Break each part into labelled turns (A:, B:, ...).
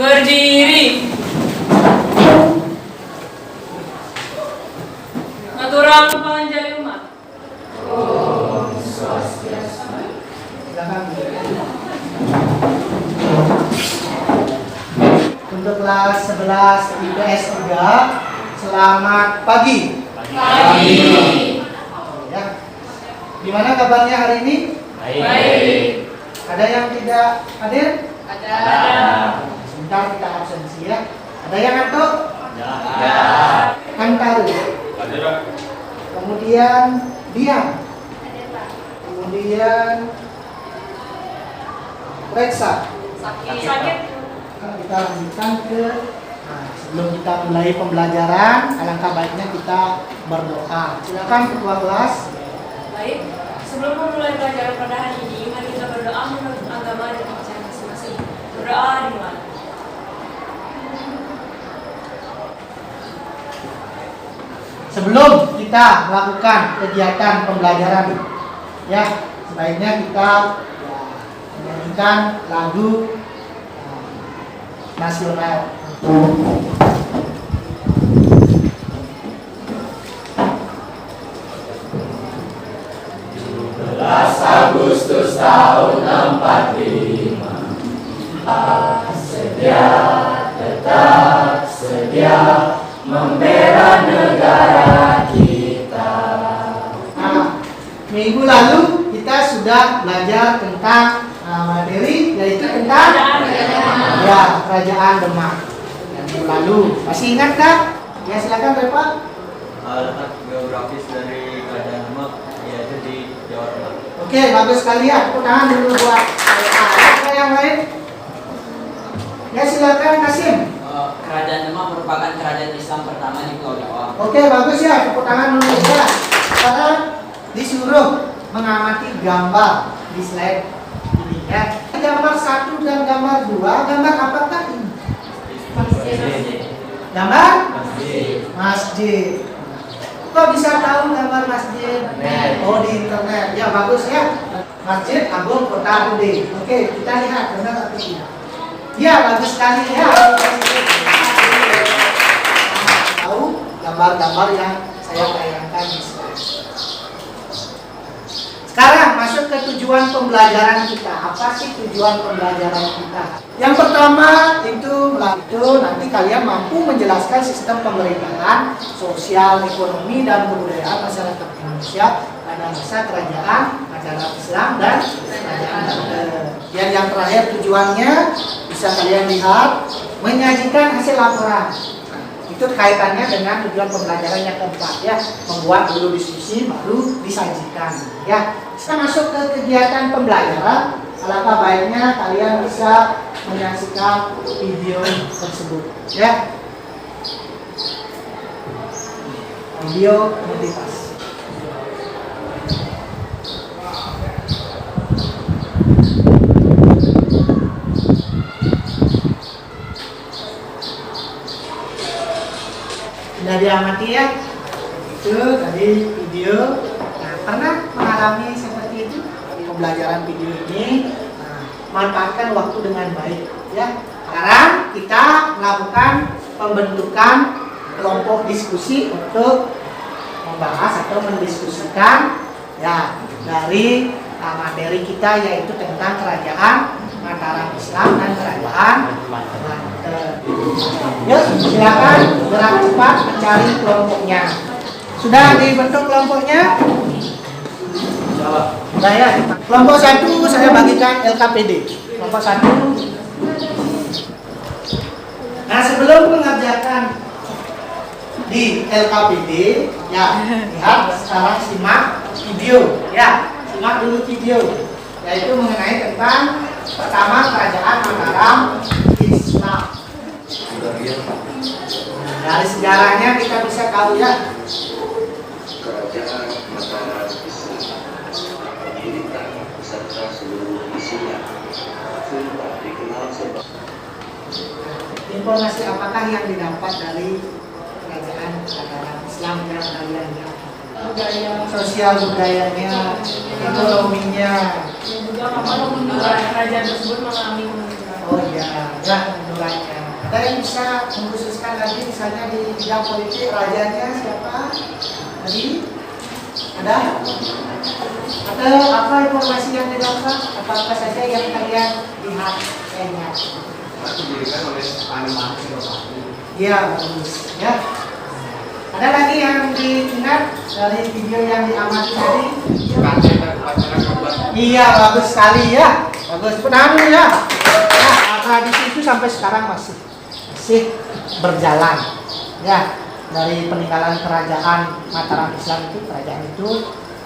A: Berdiri. Aturang panjali umat.
B: Om Swastiastu.
C: Untuk kelas 11 IPS 3, selamat pagi.
A: Pagi.
C: Ya. Gimana kabarnya hari ini?
A: Baik.
C: Ada yang tidak hadir?
A: Ada.
C: Sebentar kita absensi ya. Ada yang ngantuk?
B: Ya.
C: Antaru. Kemudian diam. Kemudian reksa.
A: Sakit.
C: Kita lanjutkan ke sebelum kita mulai pembelajaran, alangkah baiknya kita berdoa. Silakan ketua kelas.
A: Baik. Sebelum memulai pelajaran pada hari ini, mari kita berdoa menurut agama dan kepercayaan masing-masing. Berdoa dimulai.
C: Sebelum kita melakukan kegiatan pembelajaran, ya sebaiknya kita menyanyikan lagu nasional.
B: 17 Agustus tahun 45, sedia, tetap sedia membela negara kita.
C: Minggu lalu kita sudah belajar tentang materi, yaitu tentang Kerajaan Demak. Minggu lalu masih ingat kan? Ya silakan Bapak.
D: Letak geografis dari Kerajaan Demak yaitu di Jawa Tengah.
C: Oke, bagus sekali ya. Tepuk tangan dulu buat Ada yang lain? Ya silakan Kasim.
E: Kerajaan Demak merupakan kerajaan Islam pertama di Pulau Jawa.
C: Oke, bagus ya. Tepuk tangan dulu ya. Sekarang disuruh mengamati gambar di slide ini ya. Gambar 1 dan gambar 2, gambar apakah ini? Gambar? Masjid. Kok bisa tahu gambar masjid? Oh, di internet. Ya bagus ya. Masjid Agung Kota Gede. Oke, kita lihat benar atau tidak. Ya bagus sekali ya. Tahu gambar-gambar yang saya tayangkan di slide. Sekarang masuk ke tujuan pembelajaran kita. Apa sih tujuan pembelajaran kita? Yang pertama itu nanti kalian mampu menjelaskan sistem pemerintahan, sosial, ekonomi, dan kebudayaan masyarakat Indonesia pada masa kerajaan ajaran Islam dan kerajaan Belanda. Dan yang terakhir tujuannya bisa kalian lihat menyajikan hasil laporan. Itu kaitannya dengan tujuan pembelajaran yang keempat ya, membuat dulu diskusi baru disajikan ya. Kita masuk ke kegiatan pembelajaran. Alangkah baiknya kalian bisa menyaksikan video tersebut ya. Video motivasi. Sudah diamati ya, itu tadi video. Nah, pernah mengalami seperti itu di pembelajaran video ini? Nah, manfaatkan waktu dengan baik ya. Sekarang kita melakukan pembentukan kelompok diskusi untuk membahas atau mendiskusikan ya dari materi kita, yaitu tentang kerajaan Mataram Islam dan kerajaan Banten. Yuk, silakan gerak cepat mencari kelompoknya. Sudah dibentuk kelompoknya? Sudah ya. Kelompok 1 saya bagikan LKPD. Kelompok 1. Nah, sebelum mengerjakan di LKPD, ya lihat sekarang simak video, ya simak dulu video, yaitu mengenai tentang pertama kerajaan Mataram Islam. Dari sejarahnya kita bisa tahu ya.
F: Kerajaan Mataram Islam didirikan beserta seluruh isinya. Sudah dikenal sebagai
C: Informasi apakah yang didapat dari kerajaan Mataram Islam yang kalian lihat? Sosial budayanya, ekonominya.
A: Dan juga kerajaan tersebut mengalami kemunduran.
C: Oh iya, ya banyak. Ada yang bisa mengkhususkan lagi misalnya di bidang politik, rajanya siapa? Tadi ada? Ada apa informasi yang didapat? Apa saja yang kalian lihat? Ingat?
B: Didirikan oleh animasi
C: Iya, bagus. Ya. Ada lagi yang diingat dari video yang diamati tadi? Iya, bagus sekali ya. Bagus. Penahan dulu ya. Nah, tradisi itu sampai sekarang masih berjalan. Ya, dari peninggalan kerajaan Mataram Islam itu, kerajaan itu,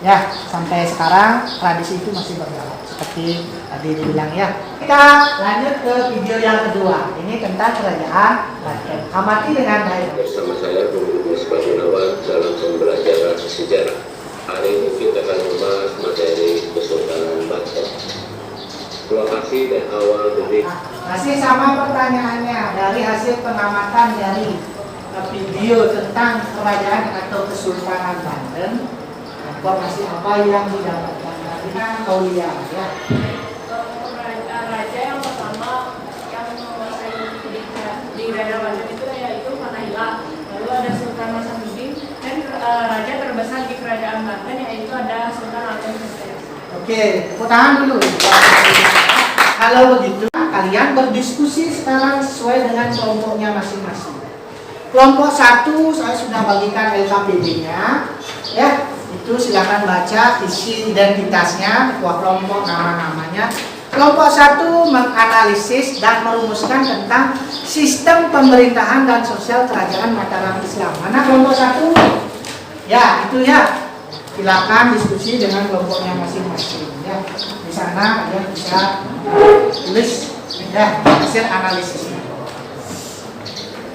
C: ya sampai sekarang tradisi itu masih berjalan. Seperti tadi dibilang ya. Kita lanjut ke video yang kedua. Ini tentang kerajaan Banten. Amati dengan baik.
F: Bersama saya Guru Musbah Gunawan dalam pembelajaran sejarah. Hari ini kita akan membahas materi Kesultanan Banten. Lokasi dan awal berdiri.
C: Masih sama pertanyaannya dari hasil pengamatan dari video tentang kerajaan atau Kesultanan Banten. Informasi apa yang didapatkan? Kita kau lihat ya.
A: Raja yang pertama yang menguasai di daerah Banten itu yaitu Fatahillah. Lalu ada Sultan Hasanuddin dan raja terbesar di kerajaan Banten yaitu ada Sultan Agung Sejagat.
C: Oke, tepuk tangan dulu. Kalau begitu, kalian berdiskusi sekarang sesuai dengan kelompoknya masing-masing. Kelompok 1 saya sudah bagikan LKPD-nya, ya. Itu silakan baca isi identitasnya, ketua kelompok, nama-namanya. Kelompok 1 menganalisis dan merumuskan tentang sistem pemerintahan dan sosial kerajaan Mataram Islam. Mana kelompok 1? Ya, itu ya. Silakan diskusi dengan kelompoknya masing-masing. Ya, di sana kalian bisa tulis ya hasil analisisnya.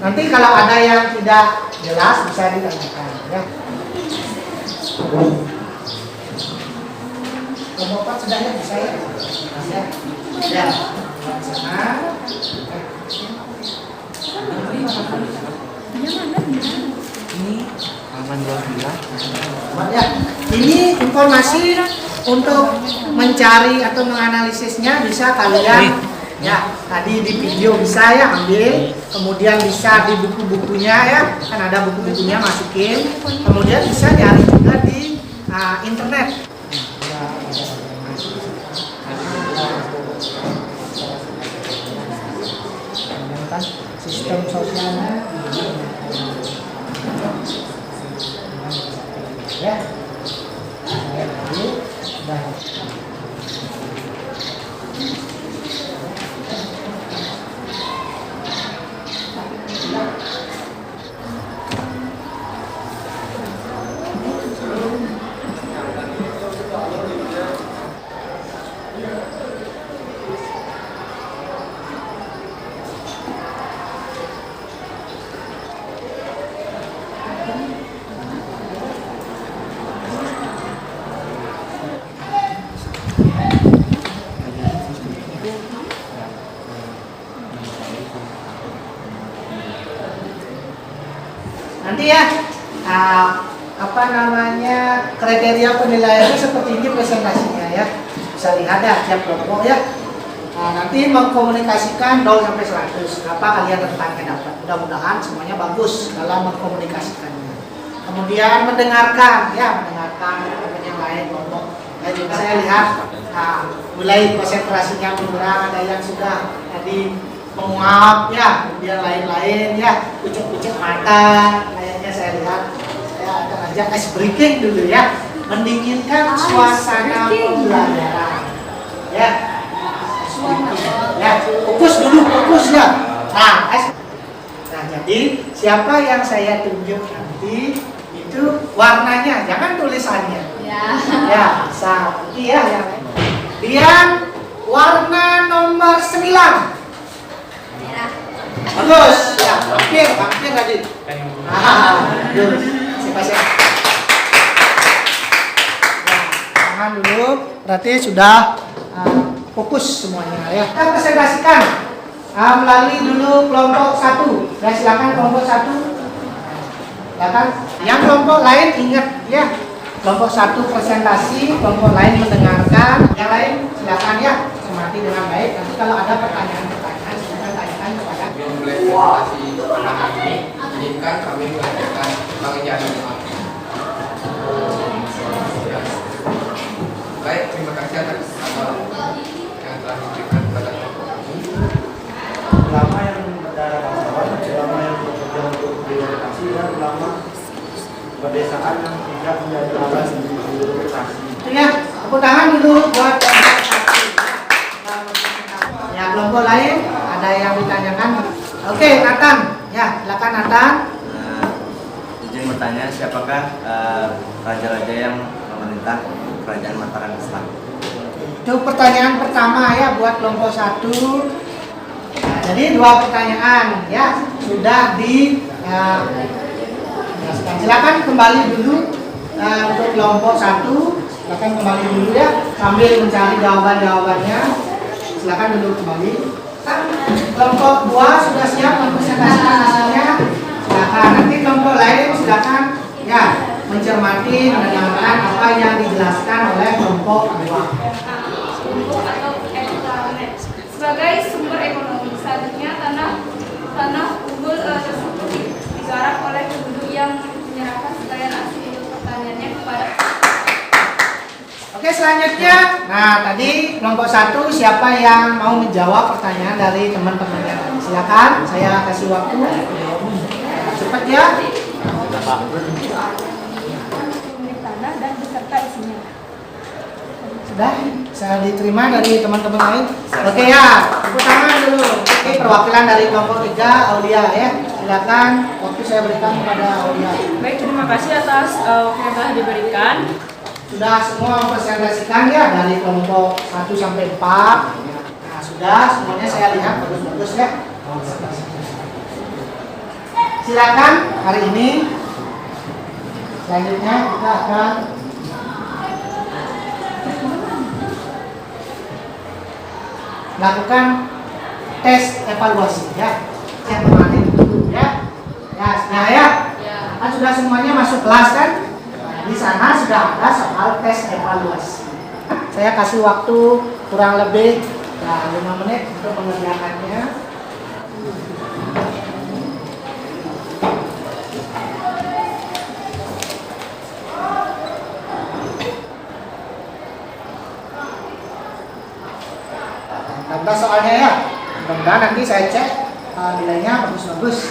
C: Nanti kalau ada yang tidak jelas bisa ditanyakan. Ya. Kelompok 4 sudah ya bisa ya. Ya, di sana. Ini ya, ini informasi untuk mencari atau menganalisisnya bisa kalian ya tadi di video bisa ya ambil, kemudian bisa di buku-bukunya ya kan ada buku-bukunya masukin, kemudian bisa nyari juga di internet. Sistem sosialnya ya, saya tadi sudah. Nanti ya apa namanya kriteria penilaiannya seperti ini presentasinya ya, bisa lihat ya tiap kelompok ya. Nanti mengkomunikasikan 0 sampai 100 apa kalian rentannya dapat. Mudah-mudahan semuanya bagus dalam mengkomunikasikannya. Kemudian mendengarkan ya, mendengarkan yang lain kelompok. Juga saya lihat mulai konsentrasinya berkurang, ada yang sudah tadi menguap ya, kemudian lain-lain ya, pucuk-pucuk mata kayaknya saya lihat. Saya akan ajak ice breaking dulu ya, mendinginkan suasana pembelajaran ya. Ya, fokus dulu, fokus ya. Nah, jadi siapa yang saya tunjuk nanti itu warnanya, jangan tulisannya ya, bisa iya ya. Dian warna nomor 9. Bagus, ya, hampir tadi. Bagus. Siapa? Tahan dulu, berarti sudah fokus semuanya ya. Kita presentasikan melalui dulu kelompok 1. Ya, silakan kelompok 1. Silakan. Yang kelompok lain ingat ya. Kelompok 1 presentasi, kelompok lain mendengarkan. Yang lain silakan ya, cermati dengan baik. Nanti kalau ada pertanyaan-pertanyaan silakan tanyakan kepada
B: kasih anak ini, izinkan kami mengajarkan pengajian doa. Baik, terima kasih atas yang telah diberikan kepada kami.
C: Ulama yang berdarah bangsawan, ulama yang bekerja untuk demokrasi, dan ulama pedesaan yang tidak menjadi alas demokrasi. Ya, tepuk tangan dulu buat ya. Kelompok lain ada yang ditanyakan? Oke, Nathan. Ya, silakan Nathan.
D: Izin bertanya, siapakah raja-raja yang memerintah kerajaan Mataram Islam?
C: Itu pertanyaan pertama ya buat kelompok 1. Nah, jadi 2 pertanyaan ya sudah dijelaskan. Silakan kembali dulu untuk kelompok 1. Silakan kembali dulu ya sambil mencari jawabannya. Silakan dulu kembali. Kelompok 2 sudah siap mempresentasikan hasilnya. Silakan. Nanti kelompok lain silakan ya mencermati, mendengarkan apa yang dijelaskan oleh kelompok 2.
G: Sebagai sumber ekonomi, selanjutnya tanah unggul tersebut digarap oleh penduduk yang menyerahkan sekalian asli untuk pertaniannya kepada.
C: Oke, selanjutnya. Nah, tadi kelompok 1 siapa yang mau menjawab pertanyaan dari teman-temannya? Silakan, saya kasih waktu. Cepat ya.
G: Tanah dan beserta isinya.
C: Sudah bisa diterima dari teman-teman lain. Oke ya, tepuk tangan dulu. Oke, perwakilan dari kelompok 3 Aulia ya. Silakan, waktu saya berikan kepada Aulia.
A: Baik, terima kasih atas waktu yang telah diberikan.
C: Sudah semua mempresentasikan ya dari kelompok 1 sampai 4. Nah, sudah semuanya saya lihat bagus-bagus ya. Silakan hari ini. Selanjutnya kita akan lakukan tes evaluasi ya. Yang kemarin dulu ya. Ya. Kan sudah semuanya masuk kelas kan? Di sana sudah ada soal tes evaluasi. Saya kasih waktu kurang lebih 5 menit untuk mengerjakannya. Tambah soalnya ya. Mudah-mudahan nanti saya cek nilainya bagus-bagus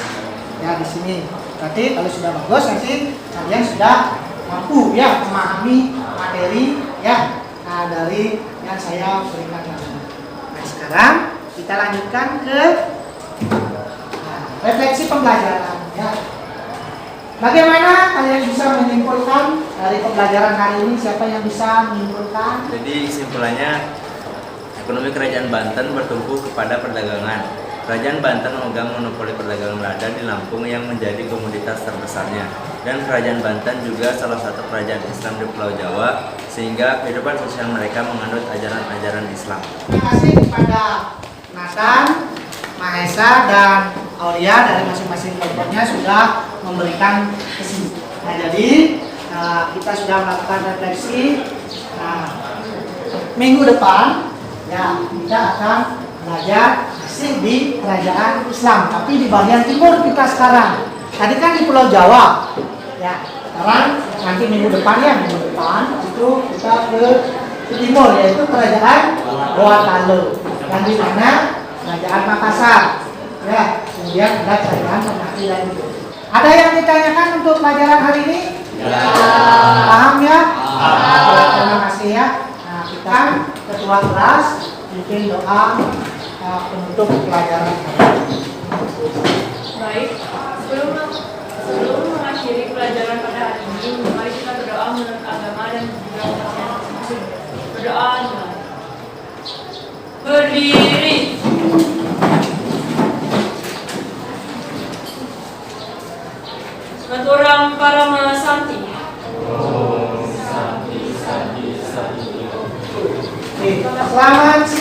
C: ya di sini. Nanti kalau sudah bagus nanti kalian sudah mampu ya memahami materi ya dari yang saya berikan tadi. Nah, sekarang kita lanjutkan ke refleksi pembelajaran ya. Bagaimana kalian bisa menyimpulkan dari pembelajaran hari ini? Siapa yang bisa menyimpulkan?
D: Jadi kesimpulannya, ekonomi kerajaan Banten bertumpu kepada perdagangan. Kerajaan Banten memegang monopoli perdagangan lada di Lampung yang menjadi komoditas terbesarnya. Dan kerajaan Banten juga salah satu kerajaan Islam di Pulau Jawa, sehingga kehidupan sosial mereka menganut ajaran-ajaran Islam.
C: Terima kasih kepada Nathan, Mahesa, dan Aulia dari masing-masing kelompoknya sudah memberikan kesimpulan. Nah, jadi kita sudah melakukan refleksi. Minggu depan ya kita akan belajar masih di kerajaan Islam, tapi di bagian timur kita sekarang. Tadi kan di Pulau Jawa ya. Sekarang nanti minggu depan itu kita ke timur, yaitu kerajaan Gorontalo, dan di mana kerajaan Makassar ya. Kemudian ada kerajaan Ternate dan itu. Ada yang ditanyakan untuk pelajaran hari ini? Paham ya? Terima kasih ya. Nah, kita ketua kelas bikin doa penutup pelajaran.
A: Baik, sebelum mengakhiri pelajaran pada hari ini, mari kita berdoa menurut agama dan juga masing-masing. Berdoa. Berdiri. Maturang Parama Santi.
C: Selamat siang.